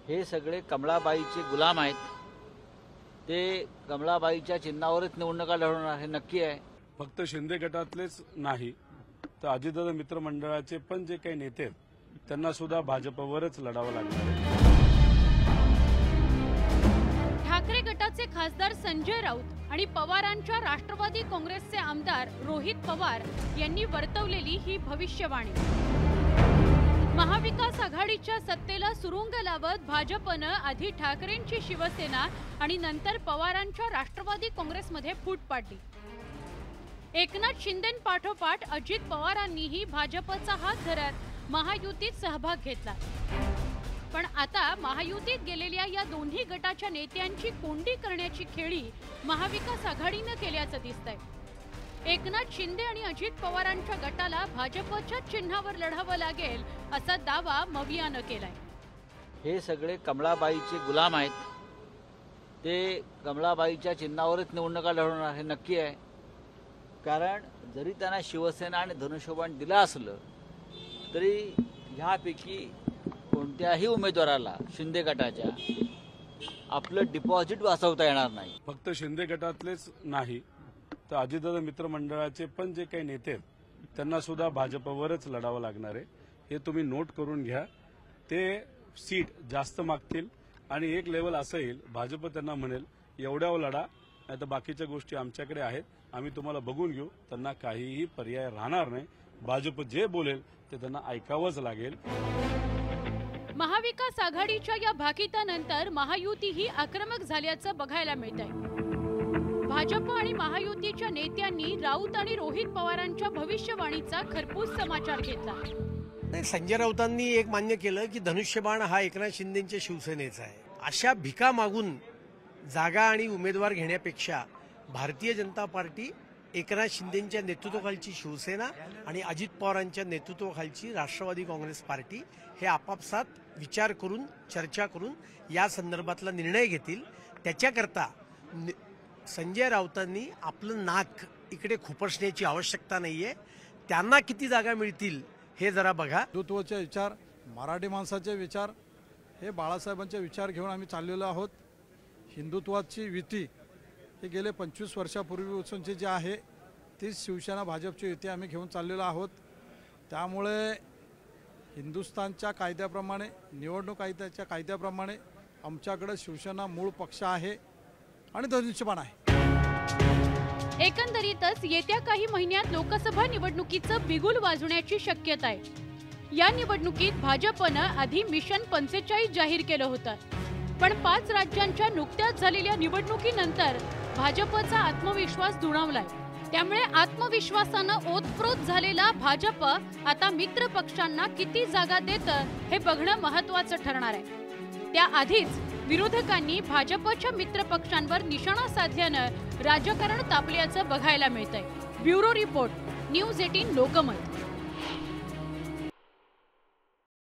हे सगळे कमळाबाईचे गुलाम आहेत। ते कमळाबाईच्या चिन्हावरच निवडणुका लढवणार हे नक्की आहे। फक्त शिंदे गटातलेच नाही तर अजितदादा मित्रमंडळाचे पण जे काही नेते आहेत त्यांना सुद्धा भाजपवरच लढावं लागणार आहे। ठाकरे गटाचे खासदार संजय राऊत आणि पवारांच्या राष्ट्रवादी काँग्रेसचे आमदार रोहित पवार यांनी वर्तवलेली ही भविष्यवाणी। महाविकास आघाडीच्या सत्तेला सुरुंग लावत भाजपनं आधी ठाकरेंची शिवसेना आणि नंतर पवारांच्या राष्ट्रवादी काँग्रेसमध्ये फूट पाडली। एकनाथ शिंदेंपाठोपाठ अजित पवारांनीही भाजपचा हात धरत महायुतीत सहभाग घेतला। पण आता महायुतीत गेलेल्या या दोन्ही गटाच्या नेत्यांची कोंडी करण्याची खेळी महाविकास आघाडीनं केल्याचं दिसतंय। एकनाथ शिंदे आणि अजित पवारांच्या गटाला भाजपच्या चिन्हावर लढावं लागेल असा दावा मवियानं केलाय। हे सगळे कमळाबाईचे गुलाम आहेत। ते कमळाबाईच्या चिन्हावरच निवडणुका लढवणार हे नक्की आहे। कारण जरी त्यांना शिवसेना आणि धनुष्यबाण दिलं असलं तरी ह्यापैकी कोणत्याही उमेदवाराला शिंदे गटाच्या आपलं डिपॉझिट वाचवता येणार नाही। फक्त शिंदे गटातलेच नाही तर अजितदादा मित्रमंडळाचे पण जे काही नेते आहेत त्यांना सुद्धा भाजपवरच लढावं लागणार आहे। हे तुम्ही नोट करून घ्या। ते सीट जास्त मागतील आणि एक लेवल असं येईल भाजप त्यांना म्हणेल एवढ्यावर लढा, नाही तर बाकीच्या गोष्टी आमच्याकडे आहेत, आम्ही तुम्हाला बघून घेऊ। त्यांना काहीही पर्याय राहणार नाही। भाजप जे बोलेल ते त्यांना ऐकावंच लागेल। महाविकास आघाडीच्या या भाकितानंतर महायुती ही आक्रमक झाल्याचं बघायला मिळतंय। भाजप आणि महायुतीच्या नेत्यांनी राऊत आणि रोहित पवारांच्या भविष्यवाणीचा खरपूस समाचार घेतला। संजय राऊतांनी एक मान्य केलं की धनुष्यबाण हा एकनाथ शिंदेच्या शिवसेनेचा आहे। अशा भिका मागून जागा आणि उमेदवार घेण्यापेक्षा भारतीय जनता पार्टी, एकनाथ शिंदेच्या नेतृत्वाखालची शिवसेना आणि अजित पवारांच्या नेतृत्वाखालची राष्ट्रवादी काँग्रेस पार्टी हे आपापसात विचार करून चर्चा करून या संदर्भातला निर्णय घेतील। त्याच्याकरता संजय राऊतांनी आपलं नाक इकडे खुपसण्याची आवश्यकता नाहीये। त्यांना किती जागा मिळतील हे जरा बघा। हिंदुत्वाचे विचार, मराठी माणसाचे विचार हे बाळासाहेबांचे विचार घेऊन आम्ही चाललेलो आहोत। हिंदुत्वाची युती हे गेले 25 वर्षापूर्वीपासूनची जी आहे ती शिवसेना भाजपची युती आम्ही घेऊन चाललेलो आहोत। त्यामुळे हिंदुस्थानच्या कायद्याप्रमाणे, निवडणूक आयोगाच्या कायद्याप्रमाणे आमच्याकडे शिवसेना मूळ पक्ष आहे आणि धनुष्यबाण आहे। एकंदरीतच येत्या काही महिन्यात लोकसभा निवडणुकीचं बिगुल वाजण्याची शक्यता आहे। या निवडणुकीत भाजपनं आधी मिशन 45 जाहीर केलं होतं, पण 5 राज्यांच्या नुकत्याच झालेल्या निवडणुकीनंतर भाजपचा आत्मविश्वास दुणावलाय। त्यामुळे आत्मविश्वासानं ओतप्रोत झालेला भाजप आता मित्र पक्षांना किती जागा देतं हे बघणं महत्त्वाचं ठरणार आहे। त्याआधीच विरोधकांनी भाजपच्या मित्र पक्षांवर निशाणा साधल्यानं राजकारण तापल्याचं बघायला मिळतंय। Bureau report, news 18 Lokmat.